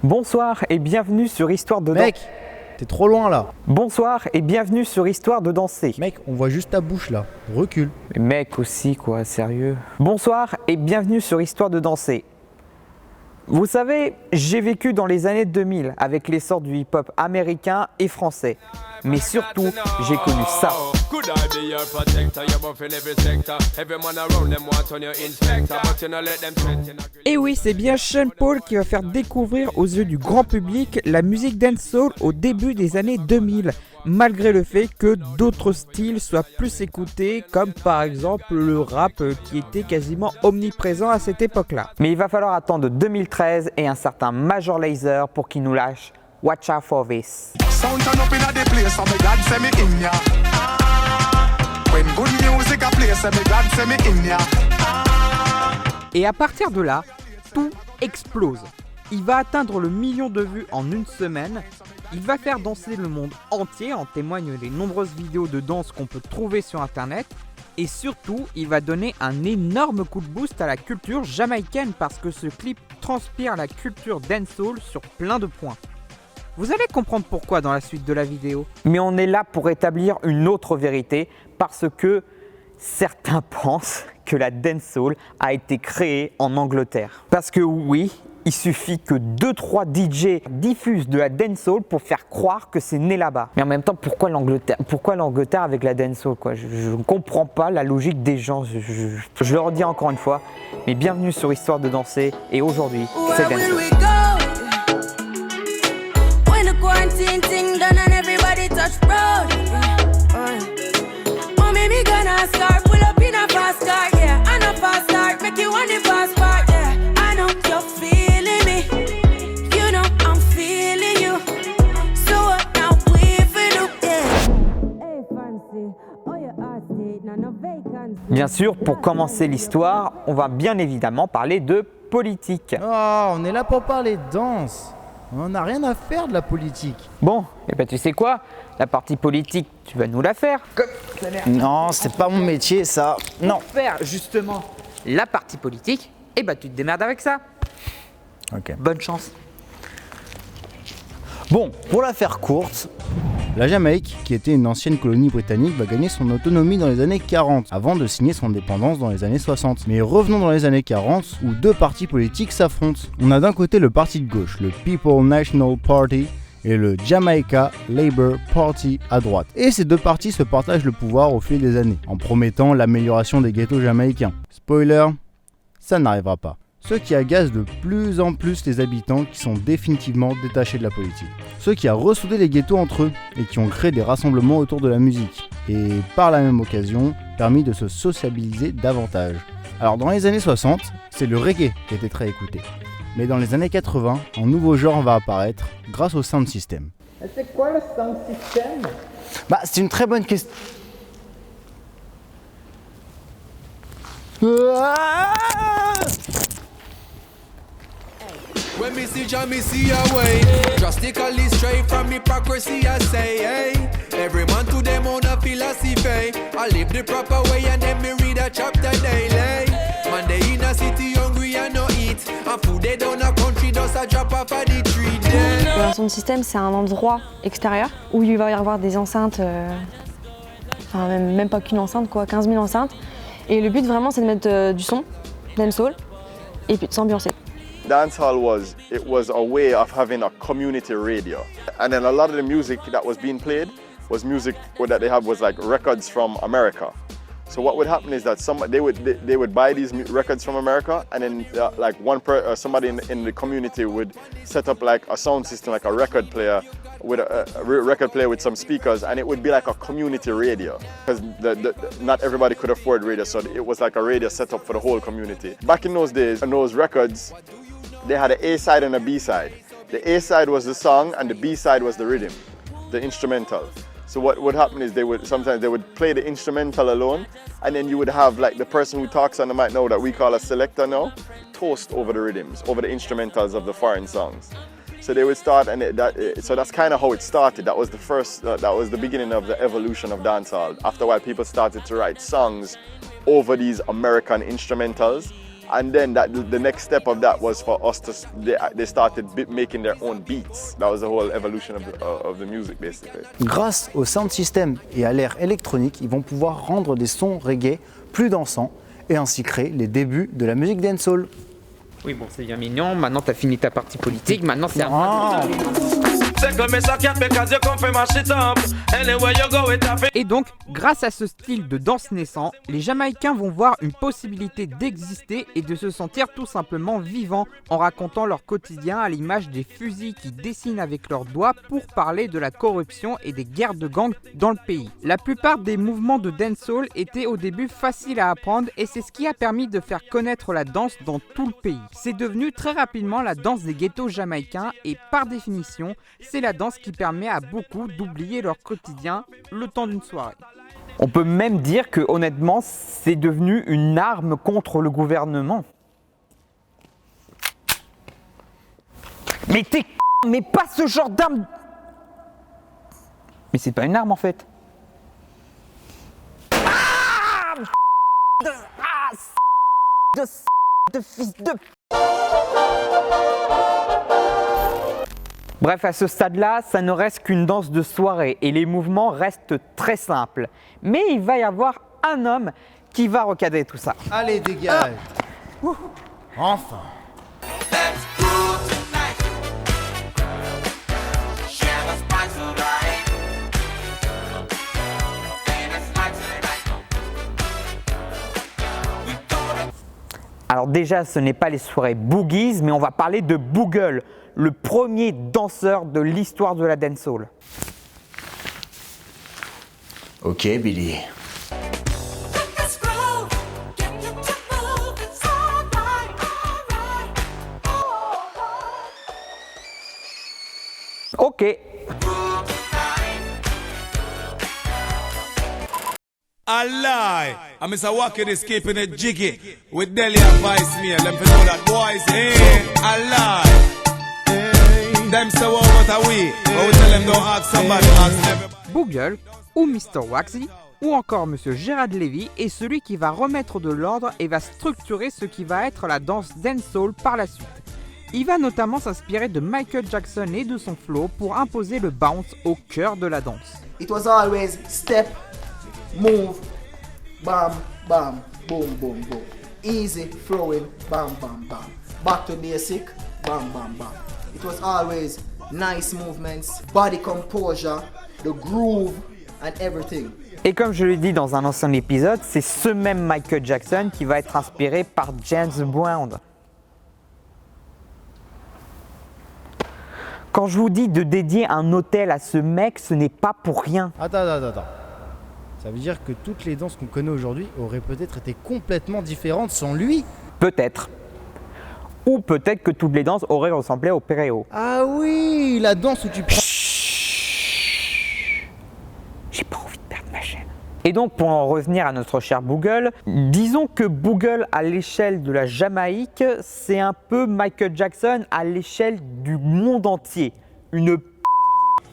Bonsoir et bienvenue sur Histoire de danser. Mec, t'es trop loin là. Bonsoir et bienvenue sur Histoire de danser. Mec, on voit juste ta bouche là. Recule. Mais mec aussi quoi, sérieux. Bonsoir et bienvenue sur Histoire de danser. Vous savez, j'ai vécu dans les années 2000 avec l'essor du hip-hop américain et français. Mais surtout, j'ai connu ça. Et oui, c'est bien Sean Paul qui va faire découvrir aux yeux du grand public la musique dancehall au début des années 2000, malgré le fait que d'autres styles soient plus écoutés, comme par exemple le rap qui était quasiment omniprésent à cette époque-là. Mais il va falloir attendre 2013 et un certain Major Lazer pour qu'il nous lâche Watch Out For This. Et à partir de là, tout explose. Il va atteindre le million de vues en une semaine. Il va faire danser le monde entier, en témoignent les nombreuses vidéos de danse qu'on peut trouver sur internet. Et surtout, il va donner un énorme coup de boost à la culture jamaïcaine parce que ce clip transpire la culture dancehall sur plein de points. Vous allez comprendre pourquoi dans la suite de la vidéo. Mais on est là pour établir une autre vérité parce que certains pensent que la dancehall a été créée en Angleterre. Parce que oui, il suffit que 2-3 DJ diffusent de la dancehall pour faire croire que c'est né là-bas. Mais en même temps, pourquoi l'Angleterre avec la dancehall quoi? Je ne comprends pas la logique des gens. Je le redis encore une fois, mais bienvenue sur Histoire de danser et aujourd'hui, c'est dancehall. Quarantine thing done and everybody touch road. Oh, maybe gonna start, pull up in a fast car, yeah. And a fast start, make you want the fast part, yeah. I know you're feeling me, you know I'm feeling you. So what now we feel do, yeah. Hey fancy, oh your heart state, now no vacancy. Bien sûr, pour commencer l'histoire, on va bien évidemment parler de politique. Oh, on est là pour parler de danse. On n'a rien à faire de la politique. Bon, et ben tu sais quoi? La partie politique, tu vas nous la faire. Comme la merde. Non, c'est pas mon métier ça. Non. Faire justement la partie politique, et ben tu te démerdes avec ça. Ok. Bonne chance. Bon, pour la faire courte, la Jamaïque, qui était une ancienne colonie britannique, va gagner son autonomie dans les années 40, avant de signer son indépendance dans les années 60. Mais revenons dans les années 40, où deux partis politiques s'affrontent. On a d'un côté le parti de gauche, le People National Party, et le Jamaica Labour Party à droite. Et ces deux partis se partagent le pouvoir au fil des années, en promettant l'amélioration des ghettos jamaïcains. Spoiler, ça n'arrivera pas. Ce qui agace de plus en plus les habitants qui sont définitivement détachés de la politique. Ce qui a ressoudé les ghettos entre eux et qui ont créé des rassemblements autour de la musique et par la même occasion permis de se sociabiliser davantage. Alors dans les années 60, c'est le reggae qui était très écouté. Mais dans les années 80, un nouveau genre va apparaître grâce au sound system. C'est quoi le sound system? C'est une très bonne question. When me see Jah, me see a way. Drastically straight from hypocrisy, I say, hey. Every man to them own a philosophy. I live the proper way and then me read a chapter daily. Man, they in a city hungry and no eat. And food they down a country, just a drop off of the tree there. Un sound system, c'est un endroit extérieur où il va y avoir des enceintes, enfin même pas qu'une enceinte, quoi, 15 000 enceintes. Et le but vraiment, c'est de mettre du son, dancehall, et puis de s'ambiancer. Dancehall was a way of having a community radio, and then a lot of the music that was being played was music that they had was like records from America. So what would happen is that they would buy these records from America, and then like somebody in the community would set up like a sound system, like a record player with a record player with some speakers, and it would be like a community radio because not everybody could afford radio, so it was like a radio set up for the whole community. Back in those days, on those records, they had an A side and a B side. The A side was the song, and the B side was the rhythm, the instrumental. So what would happen is sometimes they would play the instrumental alone, and then you would have like the person who talks on the mic now that we call a selector now, toast over the rhythms, over the instrumentals of the foreign songs. So they would start, and so that's kind of how it started. That was the first, that was the beginning of the evolution of dancehall. After a while, people started to write songs over these American instrumentals, And then the next step of that was for us to, they started making their own beats. That was the whole evolution of the music basically. Grâce au sound system et à l'ère électronique, ils vont pouvoir rendre des sons reggae plus dansants et ainsi créer les débuts de la musique dancehall. Oui, bon, c'est bien mignon. Maintenant, t'as fini ta partie politique. Maintenant, c'est à moi. Et donc, grâce à ce style de danse naissant, les Jamaïcains vont voir une possibilité d'exister et de se sentir tout simplement vivants en racontant leur quotidien à l'image des fusils qui dessinent avec leurs doigts pour parler de la corruption et des guerres de gangs dans le pays. La plupart des mouvements de dancehall étaient au début faciles à apprendre et c'est ce qui a permis de faire connaître la danse dans tout le pays. C'est devenu très rapidement la danse des ghettos jamaïcains et par définition, c'est la danse qui permet à beaucoup d'oublier leur quotidien le temps d'une soirée. On peut même dire que honnêtement, c'est devenu une arme contre le gouvernement. Mais t'es mais pas ce genre d'arme. Mais c'est pas une arme en fait. De fils de... Bref, à ce stade-là, ça ne reste qu'une danse de soirée et les mouvements restent très simples. Mais il va y avoir un homme qui va recadrer tout ça. Allez, dégage. Enfin. Alors déjà, ce n'est pas les soirées boogies, mais on va parler de Boogle, le premier danseur de l'histoire de la dancehall. Ok, Billy. Ok. I lie. I'm Mr. Walker is keeping it jiggy. With Delhi advice me, let me know that boys ain't I lie. Them say what are we? But we tell them don't ask somebody, ask everybody. Boogle, ou Mr. Waxy, ou encore Monsieur Gérard Levy est celui qui va remettre de l'ordre et va structurer ce qui va être la danse dancehall par la suite. Il va notamment s'inspirer de Michael Jackson et de son flow pour imposer le bounce au cœur de la danse. It was always step, move, bam, bam, boom, boom, boom. Easy, flowing, bam, bam, bam. Back to basic, bam, bam, bam. It was always nice movements, body composure, the groove and everything. Et comme je l'ai dit dans un ancien épisode, c'est ce même Michael Jackson qui va être inspiré par James Brown. Quand je vous dis de dédier un hôtel à ce mec, ce n'est pas pour rien. Attends. Ça veut dire que toutes les danses qu'on connaît aujourd'hui auraient peut-être été complètement différentes sans lui. Peut-être. Ou peut-être que toutes les danses auraient ressemblé au Péréo. Ah oui, la danse où tu prends... J'ai pas envie de perdre ma chaîne. Et donc pour en revenir à notre cher Boogle, disons que Boogle à l'échelle de la Jamaïque, c'est un peu Michael Jackson à l'échelle du monde entier. Une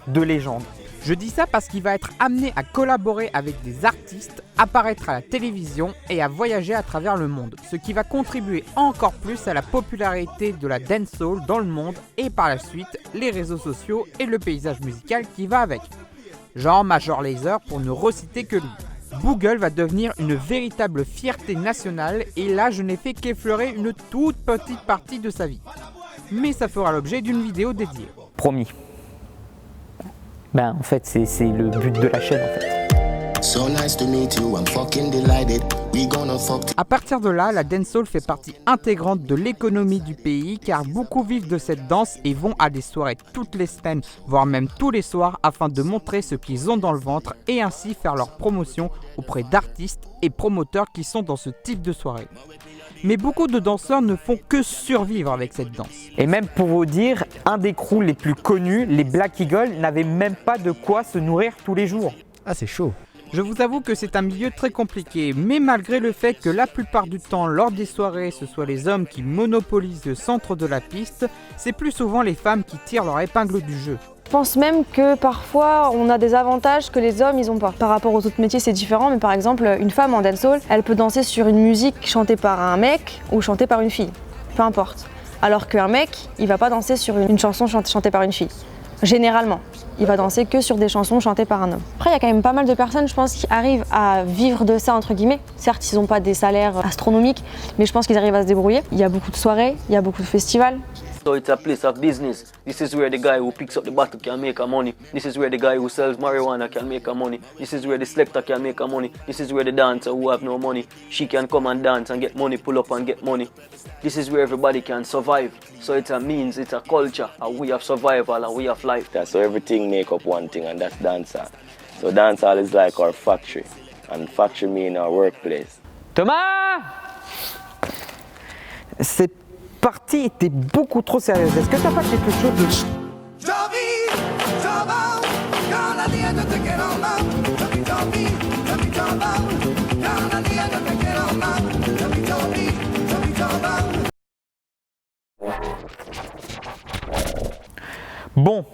de légende. Je dis ça parce qu'il va être amené à collaborer avec des artistes, apparaître à la télévision et à voyager à travers le monde, ce qui va contribuer encore plus à la popularité de la dancehall dans le monde et par la suite les réseaux sociaux et le paysage musical qui va avec. Genre Major Lazer pour ne reciter que lui. Boogle va devenir une véritable fierté nationale et là je n'ai fait qu'effleurer une toute petite partie de sa vie. Mais ça fera l'objet d'une vidéo dédiée. Promis. Ben en fait c'est le but de la chaîne en fait. So nice to meet you, I'm fucking delighted. We gonna fuck. À partir de là, la dancehall fait partie intégrante de l'économie du pays car beaucoup vivent de cette danse et vont à des soirées toutes les semaines, voire même tous les soirs afin de montrer ce qu'ils ont dans le ventre et ainsi faire leur promotion auprès d'artistes et promoteurs qui sont dans ce type de soirée. Mais beaucoup de danseurs ne font que survivre avec cette danse. Et même pour vous dire, un des crews les plus connus, les Black Eagles, n'avaient même pas de quoi se nourrir tous les jours. Ah c'est chaud. Je vous avoue que c'est un milieu très compliqué, mais malgré le fait que la plupart du temps, lors des soirées, ce soit les hommes qui monopolisent le centre de la piste, c'est plus souvent les femmes qui tirent leur épingle du jeu. Je pense même que parfois on a des avantages que les hommes ils ont pas. Par rapport aux autres métiers c'est différent, mais par exemple une femme en dancehall, elle peut danser sur une musique chantée par un mec ou chantée par une fille, peu importe. Alors qu'un mec, il va pas danser sur une chanson chantée par une fille. Généralement, il va danser que sur des chansons chantées par un homme. Après, il y a quand même pas mal de personnes, je pense, qui arrivent à vivre de ça, entre guillemets. Certes, ils n'ont pas des salaires astronomiques, mais je pense qu'ils arrivent à se débrouiller. Il y a beaucoup de soirées, il y a beaucoup de festivals. So it's a place of business. This is where the guy who picks up the bottle can make a money. This is where the guy who sells marijuana can make a money. This is where the selector can make a money. This is where the dancer who have no money, she can come and dance and get money, pull up and get money. This is where everybody can survive. So it's a means, it's a culture, a way of survival, a way of life. So everything make up one thing, and that's dancehall. So dancehall is like our factory, and factory mean our workplace. Thomas! Cette partie était beaucoup trop sérieuse. Est-ce que t'as pas quelque chose de... Bon,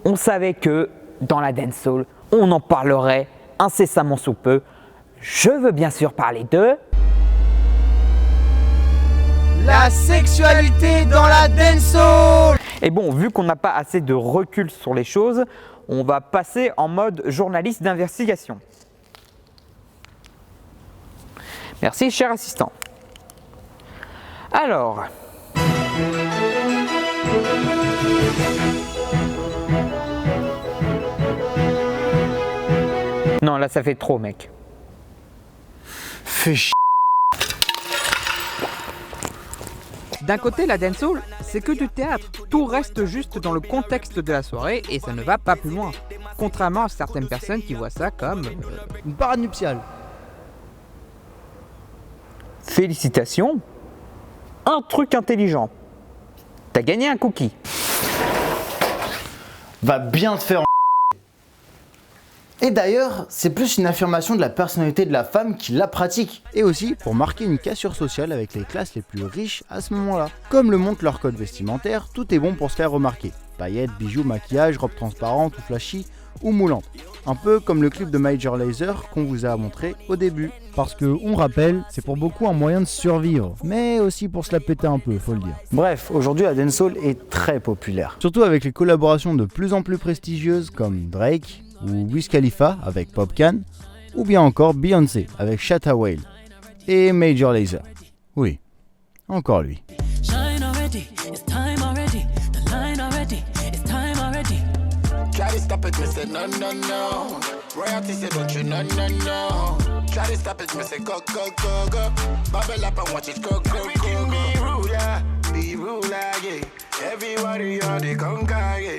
on savait que dans la dancehall, on en parlerait incessamment sous peu. Je veux bien sûr parler de... La sexualité dans la dancehall. Et bon, vu qu'on n'a pas assez de recul sur les choses, on va passer en mode journaliste d'investigation. Merci, cher assistant. Alors... Non, là, ça fait trop, mec. Fais chier. D'un côté, la dancehall, c'est que du théâtre. Tout reste juste dans le contexte de la soirée et ça ne va pas plus loin. Contrairement à certaines personnes qui voient ça comme... Une parade nuptiale. Félicitations. Un truc intelligent. T'as gagné un cookie. Va bien te faire en... Et d'ailleurs, c'est plus une affirmation de la personnalité de la femme qui la pratique. Et aussi pour marquer une cassure sociale avec les classes les plus riches à ce moment-là. Comme le montre leur code vestimentaire, tout est bon pour se faire remarquer. Paillettes, bijoux, maquillage, robes transparentes ou flashy ou moulantes. Un peu comme le clip de Major Lazer qu'on vous a montré au début. Parce que, on rappelle, c'est pour beaucoup un moyen de survivre, mais aussi pour se la péter un peu, faut le dire. Bref, aujourd'hui la dancehall est très populaire. Surtout avec les collaborations de plus en plus prestigieuses comme Drake, ou Wiz Khalifa avec Popcan, ou bien encore Beyoncé avec Shatta Wale, et Major Lazer. Oui, encore lui.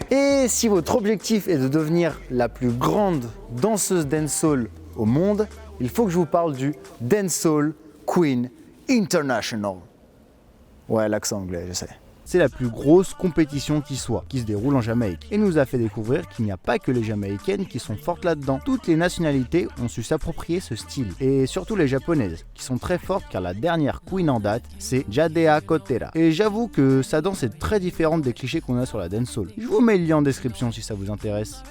Et si votre objectif est de devenir la plus grande danseuse dancehall au monde, il faut que je vous parle du Dancehall Queen International. Ouais, l'accent anglais, je sais. C'est la plus grosse compétition qui soit, qui se déroule en Jamaïque, et nous a fait découvrir qu'il n'y a pas que les Jamaïcaines qui sont fortes là-dedans. Toutes les nationalités ont su s'approprier ce style, et surtout les Japonaises, qui sont très fortes car la dernière queen en date, c'est Jadea Kotera. Et j'avoue que sa danse est très différente des clichés qu'on a sur la dancehall. Je vous mets le lien en description si ça vous intéresse.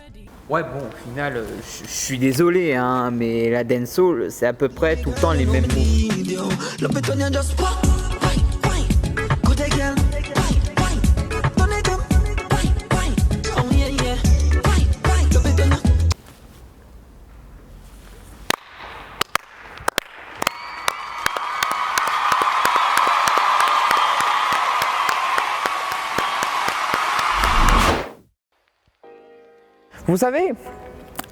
Ouais, bon, au final, je suis désolé, hein, mais la dancehall, c'est à peu près tout le temps les mêmes mots. Vous savez,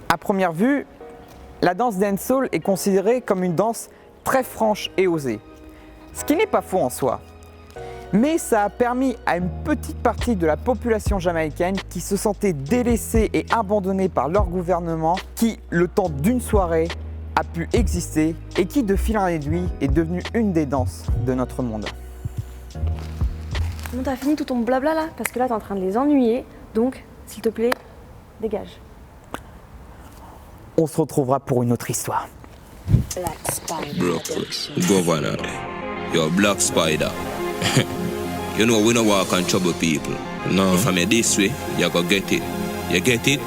à première vue, la danse dancehall est considérée comme une danse très franche et osée. Ce qui n'est pas faux en soi. Mais ça a permis à une petite partie de la population jamaïcaine qui se sentait délaissée et abandonnée par leur gouvernement, qui, le temps d'une soirée, a pu exister et qui, de fil en aiguille, est devenue une des danses de notre monde. Bon, t'as fini tout ton blabla là? Parce que là, t'es en train de les ennuyer. Donc, s'il te plaît, dégage. On se retrouvera pour une autre histoire. Black Spider. Governor. You're Black Spider. You know, we don't walk on trouble people. No. If I'm this way, you're gonna get it. You get it?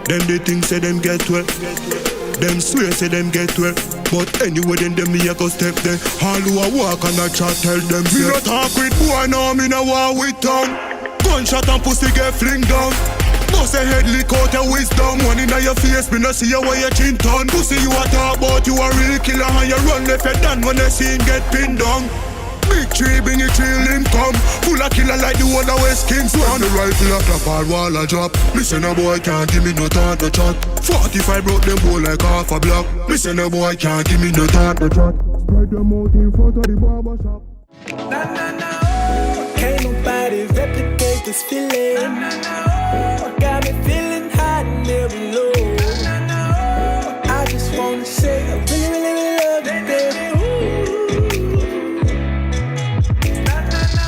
Them they think say them get well. Them swear say them get well. But anyway then them me a go step there. All who a walk and a chat tell them me no talk with boy now, me no war with tongue. Gunshot and pussy get fling down. Bust a head lick out your wisdom. One inna your face, me no see you where your chin turn. Pussy you a talk about, you a real killer. And you run left your done when you see him get pinned down. Big tree, bring it till him come. Full of killer like the one that West Kings one. The rifle a clap, all wall a drop. Listen a boy can't give me no time to chat. 45 broke them boy like half a block. Listen a boy can't give me no time to chat. Spread them out in front of the barber shop. Can't nobody replicate this feeling.